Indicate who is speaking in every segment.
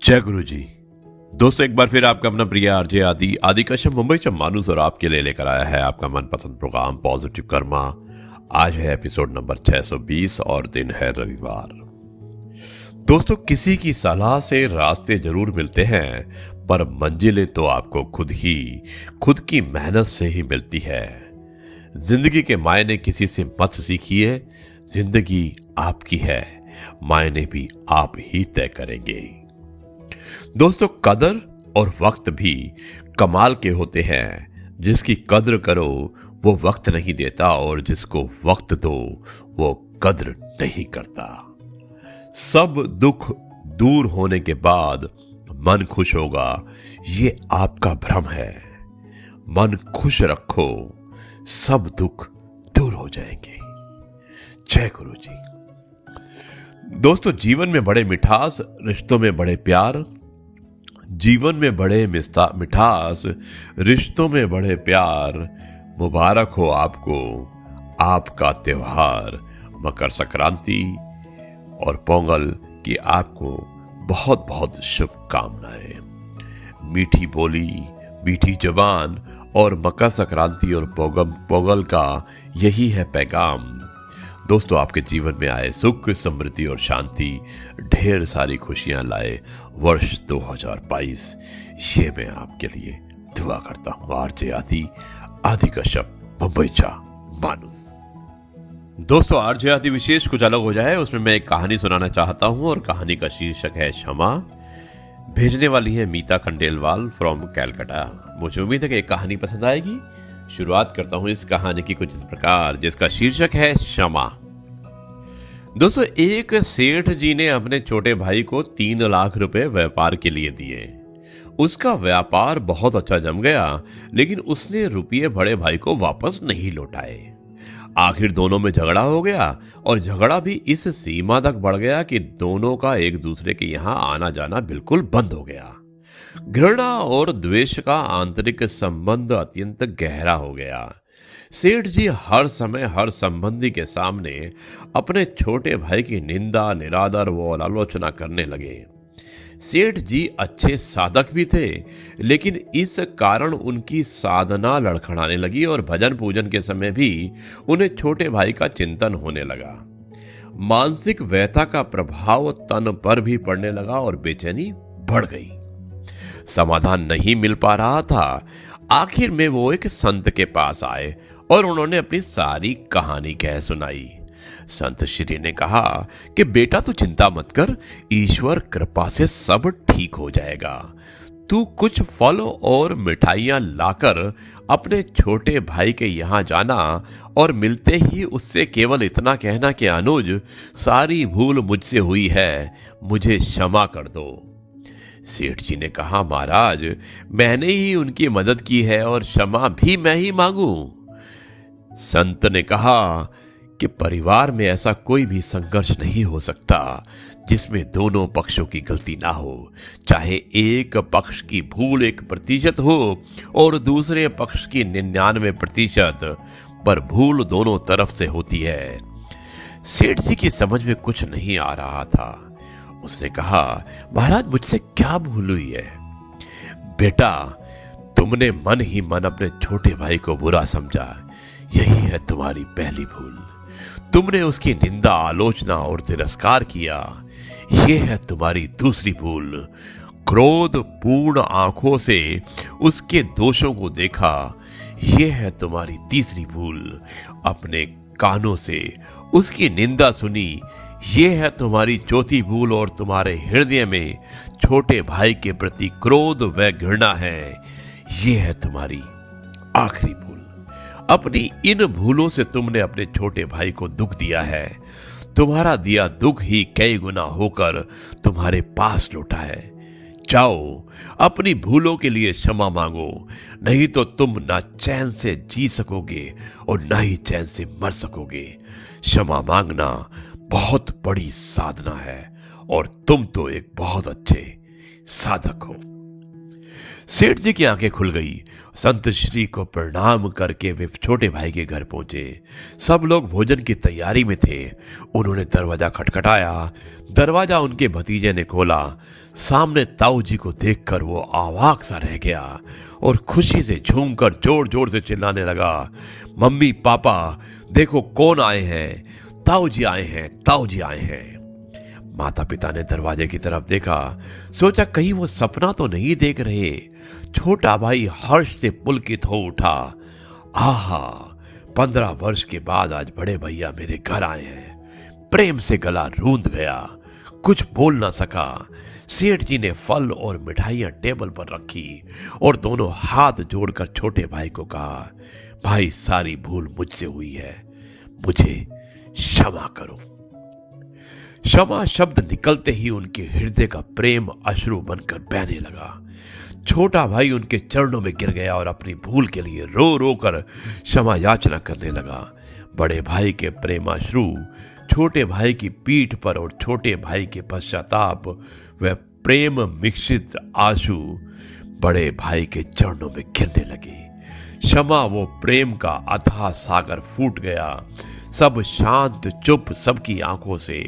Speaker 1: जय गुरु जी। दोस्तों, एक बार फिर आपका अपना प्रिय आरजे आदि कश्यप मुंबई से मानुस और आपके लिए लेकर आया है आपका मनपसंद प्रोग्राम पॉजिटिव कर्मा। आज है एपिसोड नंबर 620 और दिन है रविवार। दोस्तों, किसी की सलाह से रास्ते जरूर मिलते हैं, पर मंजिलें तो आपको खुद की मेहनत से ही मिलती है। जिंदगी के मायने किसी से मत सीखिए। जिंदगी आपकी है, मायने भी आप ही तय करेंगे। दोस्तों, कदर और वक्त भी कमाल के होते हैं। जिसकी कद्र करो वो वक्त नहीं देता, और जिसको वक्त दो वो कद्र नहीं करता। सब दुख दूर होने के बाद मन खुश होगा, ये आपका भ्रम है। मन खुश रखो, सब दुख दूर हो जाएंगे। जय गुरु जी। दोस्तों, जीवन में बड़े मिठास, रिश्तों में बड़े प्यार। जीवन में बड़े मिठास, रिश्तों में बड़े प्यार। मुबारक हो आपको आपका त्योहार मकर संक्रांति और पोंगल की आपको बहुत बहुत शुभकामनाएं। मीठी बोली, मीठी जुबान और मकर संक्रांति और पोंगल का यही है पैगाम। दोस्तों, आपके जीवन में आए सुख, समृद्धि और शांति, ढेर सारी खुशियां लाए वर्ष 2022। ये मैं आपके लिए दुआ करता हूं। आरजे आदि कश्यप मुंबई चा मानुस। दोस्तों, आरजे आदि विशेष कुछ अलग हो जाए, उसमें मैं एक कहानी सुनाना चाहता हूं और कहानी का शीर्षक है क्षमा। भेजने वाली है मीता खंडेलवाल फ्रॉम कैलकाटा। मुझे उम्मीद है कि एक कहानी पसंद आएगी। शुरुआत करता हूं इस कहानी की कुछ इस प्रकार, जिसका शीर्षक है क्षमा। दोस्तों, एक सेठ जी ने अपने छोटे भाई को 3 लाख रुपए व्यापार के लिए दिए। उसका व्यापार बहुत अच्छा जम गया, लेकिन उसने रुपये बड़े भाई को वापस नहीं लौटाए। आखिर दोनों में झगड़ा हो गया, और झगड़ा भी इस सीमा तक बढ़ गया कि दोनों का एक दूसरे के यहां आना जाना बिल्कुल बंद हो गया। घृणा और द्वेष का आंतरिक संबंध अत्यंत गहरा हो गया। सेठ जी हर समय हर संबंधी के सामने अपने छोटे भाई की निंदा, निरादर और आलोचना करने लगे। सेठ जी अच्छे साधक भी थे, लेकिन इस कारण उनकी साधना लड़खड़ाने लगी और भजन पूजन के समय भी उन्हें छोटे भाई का चिंतन होने लगा। मानसिक व्यथा का प्रभाव तन पर भी पड़ने लगा और बेचैनी बढ़ गई। समाधान नहीं मिल पा रहा था। आखिर में वो एक संत के पास आए और उन्होंने अपनी सारी कहानी कह सुनाई। संत श्री ने कहा कि बेटा, तू चिंता मत कर, ईश्वर कृपा से सब ठीक हो जाएगा। तू कुछ फल और मिठाइयां लाकर अपने छोटे भाई के यहां जाना और मिलते ही उससे केवल इतना कहना कि अनुज, सारी भूल मुझसे हुई है, मुझे क्षमा कर दो। सेठ जी ने कहा, महाराज, मैंने ही उनकी मदद की है और क्षमा भी मैं ही मांगू। संत ने कहा कि परिवार में ऐसा कोई भी संघर्ष नहीं हो सकता जिसमें दोनों पक्षों की गलती ना हो। चाहे एक पक्ष की भूल 1% हो और दूसरे पक्ष की 99%, पर भूल दोनों तरफ से होती है। सेठ जी की समझ में कुछ नहीं आ रहा था। उसने कहा, महाराज, मुझसे क्या भूल हुई है? बेटा, तुमने मन ही मन अपने छोटे भाई को बुरा समझा, यही है तुम्हारी पहली भूल। तुमने उसकी निंदा, आलोचना और तिरस्कार किया, यह है तुम्हारी दूसरी भूल। क्रोध पूर्ण आंखों से उसके दोषों को देखा, यह है तुम्हारी तीसरी भूल। अपने कानों से उसकी निंदा सुनी, ये है तुम्हारी चौथी भूल। और तुम्हारे हृदय में छोटे भाई के प्रति क्रोध व घृणा है, ये है तुम्हारी आखिरी भूल। अपनी इन भूलों से तुमने अपने छोटे भाई को दुख दिया है। तुम्हारा दिया दुख ही कई गुना होकर तुम्हारे पास लौटा है। जाओ, अपनी भूलों के लिए क्षमा मांगो, नहीं तो तुम ना चैन से जी सकोगे और ना ही चैन से मर सकोगे। क्षमा मांगना बहुत बड़ी साधना है, और तुम तो एक बहुत अच्छे साधक हो। सेठ जी की आंखें खुल गई। संत श्री को प्रणाम करके वे छोटे भाई के घर पहुंचे। सब लोग भोजन की तैयारी में थे। उन्होंने दरवाजा खटखटाया। दरवाजा उनके भतीजे ने खोला। सामने ताऊ जी को देखकर वो अवाक सा रह गया और खुशी से झूमकर जोर जोर से चिल्लाने लगा, मम्मी पापा देखो कौन आए हैं, ताऊ जी आए हैं, ताऊ जी आए हैं। माता पिता ने दरवाजे की तरफ देखा, सोचा कहीं वो सपना तो नहीं देख रहे। छोटा भाई हर्ष से पुलकित हो उठा, आहा 15 वर्ष के बाद आज बड़े भैया मेरे घर आए हैं। प्रेम से गला रूंध गया, कुछ बोल ना सका। सेठ जी ने फल और मिठाइयां टेबल पर रखी और दोनों हाथ जोड़कर छोटे भाई को कहा, भाई सारी भूल मुझसे हुई है, मुझे क्षमा करो। क्षमा शब्द निकलते ही उनके हृदय का प्रेम अश्रु बनकर बहने लगा। छोटा भाई उनके चरणों में गिर गया और अपनी भूल के लिए रो रो कर क्षमा याचना करने लगा। बड़े भाई के प्रेमाश्रु छोटे भाई की पीठ पर और छोटे भाई के पश्चाताप व प्रेम मिश्रित आंसू बड़े भाई के चरणों में गिरने लगे। क्षमा वो प्रेम का अथाह सागर फूट गया। सब शांत चुप, सबकी आंखों से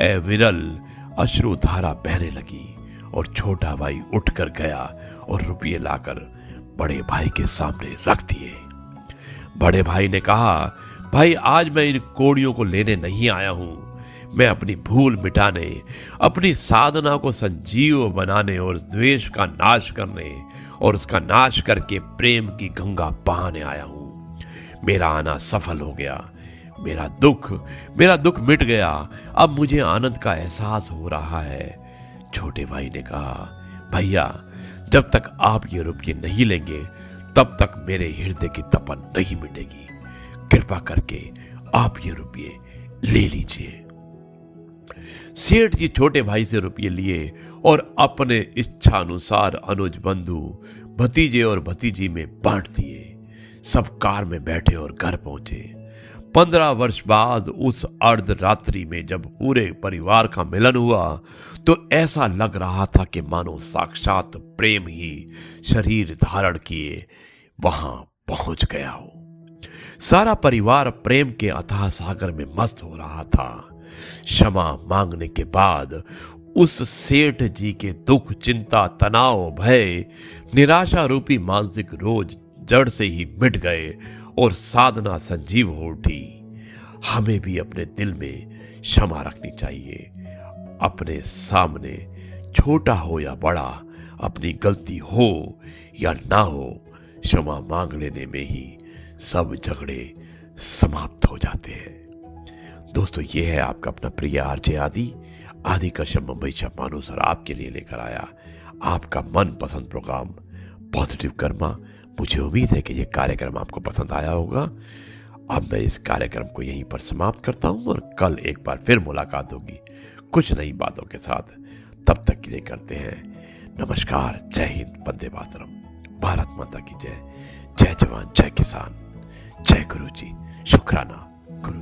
Speaker 1: अविरल अश्रुधारा बहने लगी और छोटा भाई उठकर गया और रुपये लाकर बड़े भाई के सामने रख दिए। बड़े भाई ने कहा, भाई आज मैं इन कोड़ियों को लेने नहीं आया हूं, मैं अपनी भूल मिटाने, अपनी साधना को संजीव बनाने और द्वेष का नाश करने और उसका नाश करके प्रेम की गंगा बहाने आया हूं। मेरा आना सफल हो गया, मेरा दुख मिट गया, अब मुझे आनंद का एहसास हो रहा है। छोटे भाई ने कहा, भैया जब तक आप ये रुपये नहीं लेंगे तब तक मेरे हृदय की तपन नहीं मिटेगी। कृपा करके आप ये रुपये ले लीजिए। सेठ जी छोटे भाई से रुपये लिए और अपने इच्छा अनुसार अनुज बंधु, भतीजे और भतीजी में बांट दिए। सब कार में बैठे और घर पहुंचे। 15 वर्ष बाद उस अर्धरात्रि में जब पूरे परिवार का मिलन हुआ तो ऐसा लग रहा था कि मानो साक्षात प्रेम ही शरीर धारण किए वहां पहुंच गया हो। सारा परिवार प्रेम के अथाह सागर में मस्त हो रहा था। क्षमा मांगने के बाद उस सेठ जी के दुख, चिंता, तनाव, भय, निराशा रूपी मानसिक रोज जड़ से ही मिट गए और साधना संजीव हो उठी। हमें भी अपने दिल में क्षमा रखनी चाहिए। अपने सामने छोटा हो या बड़ा, अपनी गलती हो या ना हो, क्षमा मांग लेने में ही सब झगड़े समाप्त हो जाते हैं। दोस्तों, ये है आपका अपना प्रिय आरजे आदि कश्यप मुंबई से मानुसर आपके लिए लेकर आया आपका मनपसंद प्रोग्राम पॉजिटिव कर्मा। मुझे उम्मीद है कि ये कार्यक्रम आपको पसंद आया होगा। अब मैं इस कार्यक्रम को यहीं पर समाप्त करता हूं और कल एक बार फिर मुलाकात होगी कुछ नई बातों के साथ। तब तक के लिए करते हैं नमस्कार, जय हिंद, वंदे मातरम, भारत माता की जय। जय जवान, जय किसान, जय गुरु जी, शुक्राना गुरु।